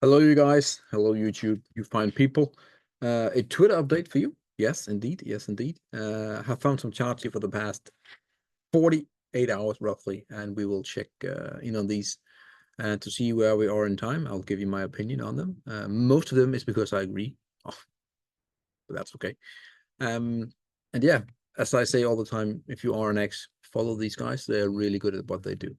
Hello, you guys. Hello, YouTube. You fine people. A Twitter update for you. Yes, indeed. Yes, indeed. Have found some charts here for the past 48 hours roughly, and we will check in on these to see where we are in time. I'll give you my opinion on them. Most of them is because I agree. Oh, but that's okay. And yeah, as I say all the time, if you are an X, follow these guys. They're really good at what they do.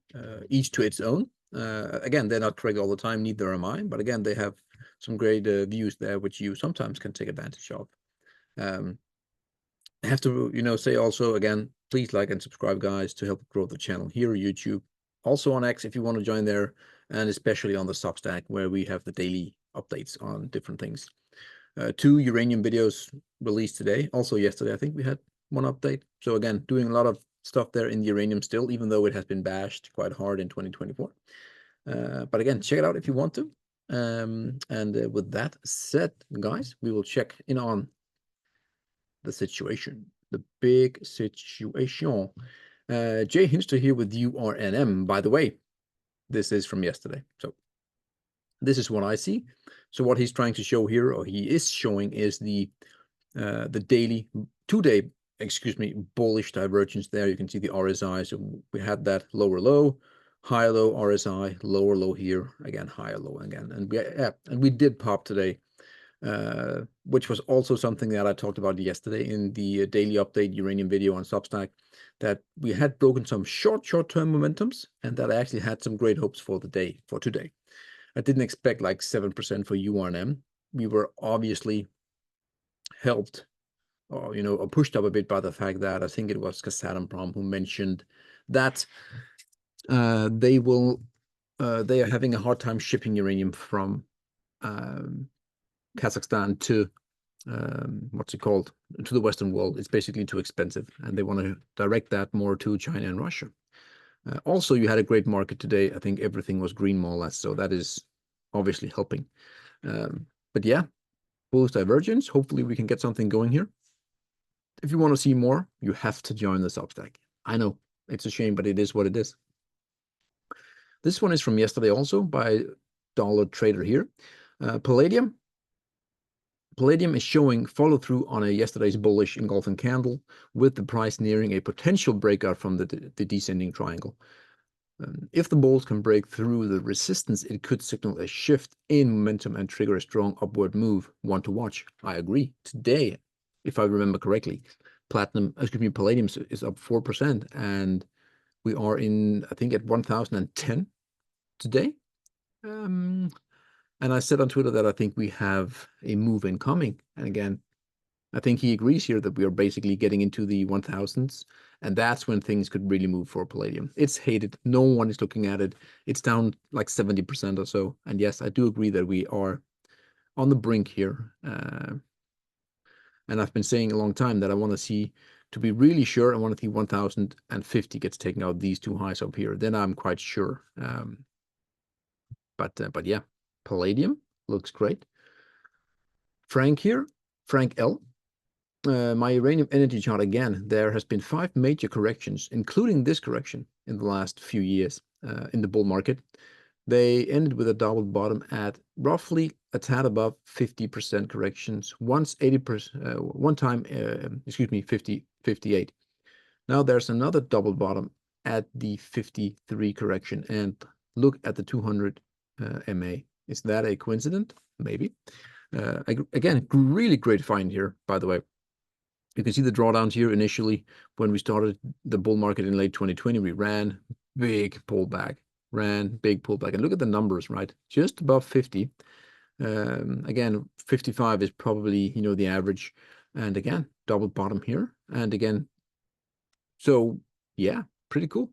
Each to its own. Again, they're not correct all the time, neither am I. But again, they have some great views there, which you sometimes can take advantage of. I have to, say also again, please like and subscribe, guys, to help grow the channel here on YouTube. Also on X, if you want to join there, and especially on the SOXX, where we have the daily updates on different things. 2 uranium videos released today. Also yesterday, I think we had one update. So again, doing a lot of stuff there in the uranium still, even though it has been bashed quite hard in 2024. But again, check it out if you want to. With that said, guys, we will check in on the situation, the big situation. Jay Hinster here with URNM. By the way, this is from yesterday. So this is what I see. So what he's trying to show here, or he is showing, is the daily 2-day, bullish divergence there. You can see the RSI. So we had that lower low, higher low RSI, lower low here, again, higher low again. And we did pop today, which was also something that I talked about yesterday in the daily update uranium video on Substack, that we had broken some short-term momentums, and that I actually had some great hopes for the day, for today. I didn't expect like 7% for URNM. We were obviously helped or pushed up a bit by the fact that I think it was Kazatomprom who mentioned that they are having a hard time shipping uranium from Kazakhstan to what's it called, to the Western world. It's basically too expensive, and they want to direct that more to China and Russia. Also, you had a great market today. I think everything was green more or less, so that is obviously helping. But yeah, bullish divergence. Hopefully we can get something going here. If you want to see more, you have to join the Substack. I know it's a shame, but it is what it is. This one is from yesterday also by Dollar Trader here. Palladium is showing follow through on yesterday's bullish engulfing candle, with the price nearing a potential breakout from the descending triangle. If the bulls can break through the resistance, it could signal a shift in momentum and trigger a strong upward move. One to watch. I agree. Today, if I remember correctly, palladium is up 4%, and we are I think at 1,010 today. And I said on Twitter that I think we have a move incoming. And again, I think he agrees here that we are basically getting into the 1000s, and that's when things could really move for palladium. It's hated. No one is looking at it. It's down like 70% or so. And yes, I do agree that we are on the brink here. And I've been saying a long time that I want to see, to be really sure, I want to see 1050 gets taken out, these two highs up here. Then I'm quite sure. But yeah, palladium looks great. Frank here, Frank L. My uranium energy chart again. There has been 5 major corrections, including this correction in the last few years in the bull market. They ended with a double bottom at roughly a tad above 50% corrections. Once 80%, one time, 58. Now there's another double bottom at the 53 correction, and look at the 200 MA. Is that a coincidence? Maybe. Again, really great find here, by the way. You can see the drawdowns here initially when we started the bull market in late 2020. We ran big pullback, and look at the numbers, right? Just above 50. Again, 55 is probably, the average. And again, double bottom here. And again, so yeah, pretty cool.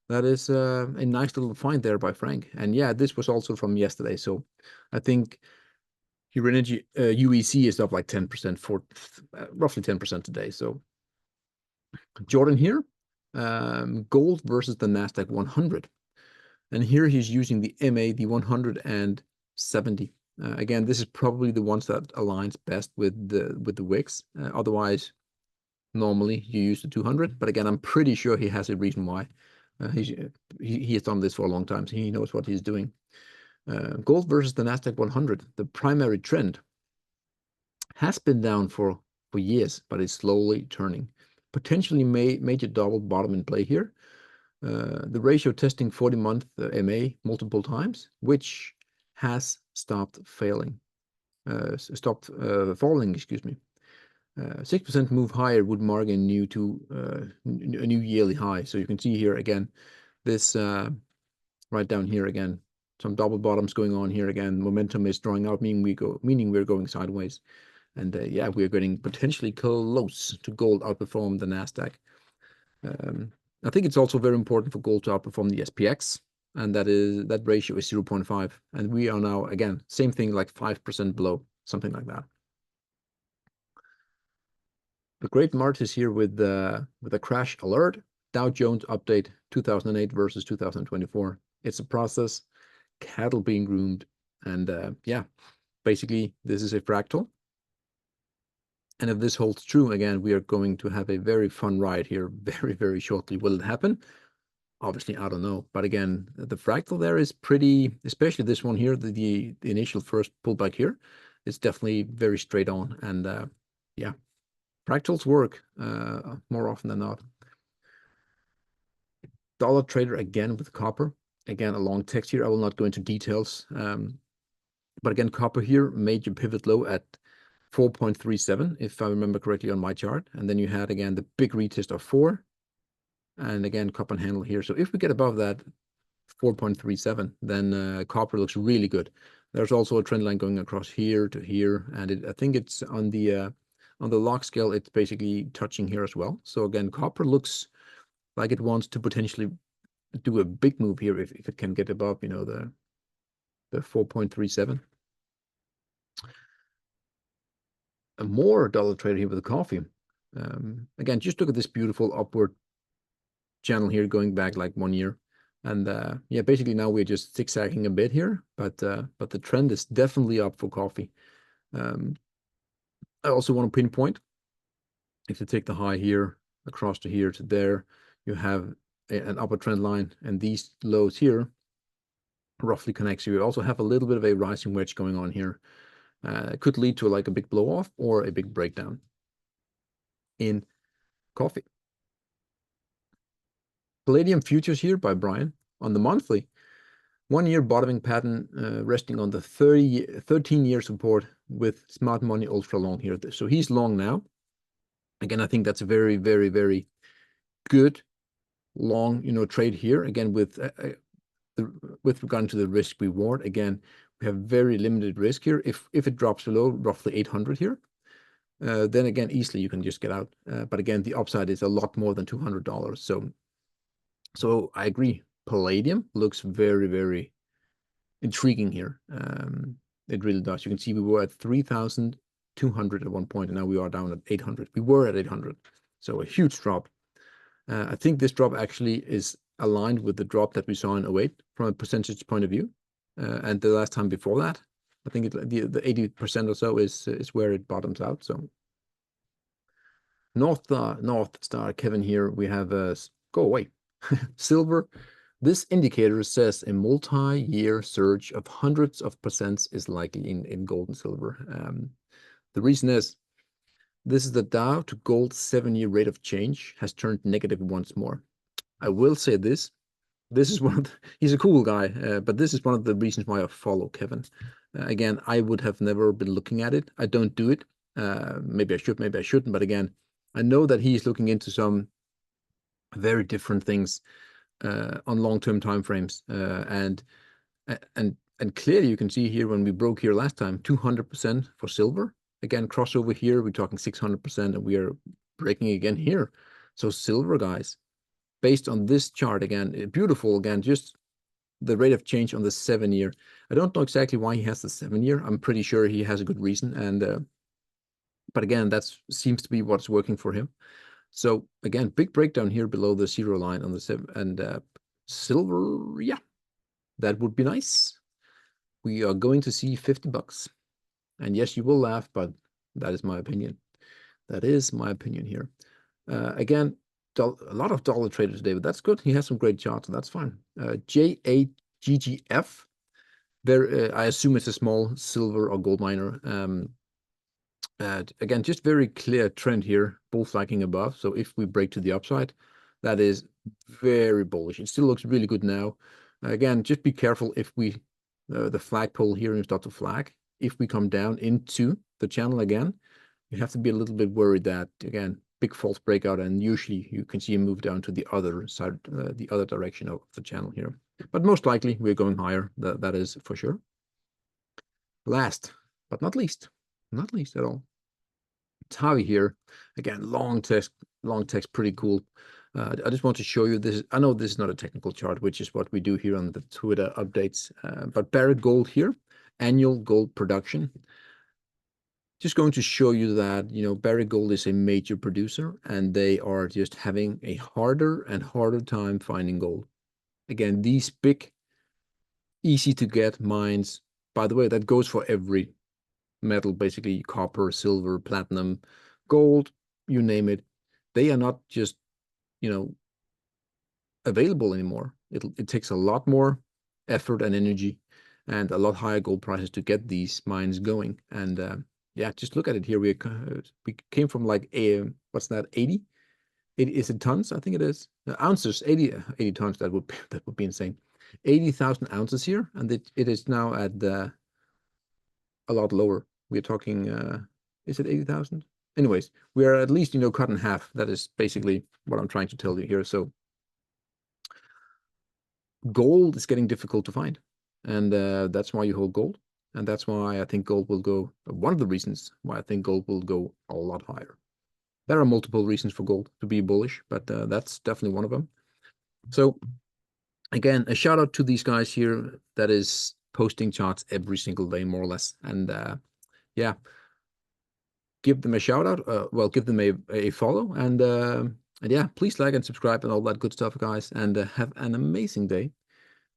That is a nice little find there by Frank. And yeah, this was also from yesterday. So I think URNJ UEC is up like 10% for roughly 10% today. So Jordan here, gold versus the NASDAQ 100. And here he's using the MA, the 170. Again, this is probably the ones that aligns best with the wicks. Otherwise, normally you use the 200. But again, I'm pretty sure he has a reason why. He has done this for a long time, so he knows what he's doing. Gold versus the Nasdaq 100. The primary trend has been down for years, but it's slowly turning. Potentially major double bottom in play here. The ratio testing 40-month MA multiple times, which has stopped falling, excuse me. 6% move higher would mark a new yearly high. So you can see here again, this right down here again, some double bottoms going on here again. Momentum is drawing out, meaning we're going sideways. And yeah, we're getting potentially close to gold outperform the Nasdaq. I think it's also very important for gold to outperform the SPX, and that ratio is 0.5. And we are now, again, same thing, like 5% below, something like that. The Great Mart is here with a crash alert. Dow Jones update 2008 versus 2024. It's a process, cattle being groomed, and yeah, basically this is a fractal. And if this holds true, again, we are going to have a very fun ride here very, very shortly. Will it happen? Obviously, I don't know. But again, the fractal there is pretty, especially this one here, the initial first pullback here, it's definitely very straight on. And yeah, fractals work more often than not. Dollar trader again with copper. Again, a long text here. I will not go into details. But again, copper here, major pivot low at 4.37, if I remember correctly on my chart. And then you had, again, the big retest of 4. And again, cup and handle here. So if we get above that 4.37, then copper looks really good. There's also a trend line going across here to here. And I think it's on the log scale, it's basically touching here as well. So again, copper looks like it wants to potentially do a big move here if it can get above, you know, the 4.37. A more dollar trader here with the coffee. Again, just look at this beautiful upward channel here going back like 1 year. And yeah, basically now we're just zigzagging a bit here, but the trend is definitely up for coffee. I also want to pinpoint, if you take the high here across to here to there, you have an upper trend line, and these lows here roughly connects. You also have a little bit of a rising wedge going on here. It could lead to like a big blow off or a big breakdown in coffee. Palladium futures here by Brian on the monthly. 1 year bottoming pattern resting on the 13-year support with smart money ultra long here. So he's long now. Again, I think that's a very, very, very good long, you know, trade here. Again, with regard to the risk reward, again, we have very limited risk here. If it drops below roughly 800 here, then again, easily you can just get out. But again, the upside is a lot more than $200. So I agree. Palladium looks very, very intriguing here. It really does. You can see we were at 3,200 at one point, and now we are down at 800. We were at 800. So a huge drop. I think this drop actually is aligned with the drop that we saw in 08 from a percentage point of view. And the last time before that, I think the 80% or so is where it bottoms out. So North Star Kevin here, we have go away. Silver. This indicator says a multi-year surge of hundreds of percents is likely in gold and silver. The reason is, this is the Dow to gold 7-year rate of change has turned negative once more. I will say this. This is one of the, he's a cool guy, but this is one of the reasons why I follow Kevin. Again, I would have never been looking at it. I don't do it. Maybe I should, maybe I shouldn't. But again, I know that he's looking into some very different things on long-term time frames, and clearly you can see here when we broke here last time, 200% for silver. Again, crossover here, we're talking 600%, and we are breaking again here. So silver, guys, based on this chart, again, beautiful, again, just the rate of change on the 7-year. I don't know exactly why he has the 7-year. I'm pretty sure he has a good reason, and but again, that seems to be what's working for him. So again, big breakdown here below the 0 line on the 7, and silver, yeah, that would be nice. We are going to see $50. And yes, you will laugh, but that is my opinion. That is my opinion here. Again, a lot of dollar traders today, but that's good. He has some great charts, so that's fine. JAGGF, I assume it's a small silver or gold miner. Again, just very clear trend here, bull flagging above. So if we break to the upside, that is very bullish. It still looks really good now. Again, just be careful if we, the flagpole here and start to flag. If we come down into the channel again, you have to be a little bit worried that, again, big false breakout, and usually you can see a move down to the other side, the other direction of the channel here. But most likely we're going higher. That is for sure. Last but not least at all, Tavi here. Again, long text, pretty cool. I just want to show you this. I know this is not a technical chart, which is what we do here on the Twitter updates, but Barrick Gold here, annual gold production. Just going to show you that, you know, Barrick Gold is a major producer, and they are just having a harder and harder time finding gold. Again, these big, easy to get mines, by the way, that goes for every metal, basically copper, silver, platinum, gold, you name it. They are not just, you know, available anymore. It takes a lot more effort and energy and a lot higher gold prices to get these mines going. And yeah, just look at it here. We came from like what's that, 80? Is it tons? I think it is. Ounces, 80 tons. That would be insane. 80,000 ounces here, and it is now at a lot lower. We're talking, is it 80,000? Anyways, we are at least, you know, cut in half. That is basically what I'm trying to tell you here. So gold is getting difficult to find, and that's why you hold gold. And that's why I think gold will go, one of the reasons why I think gold will go a lot higher. There are multiple reasons for gold to be bullish, but that's definitely one of them. So again, a shout out to these guys here that is posting charts every single day, more or less. And yeah, give them a shout out. Well, give them a follow. And yeah, please like and subscribe and all that good stuff, guys. And have an amazing day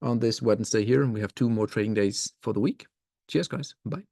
on this Wednesday here. And we have 2 more trading days for the week. Cheers, guys. Bye.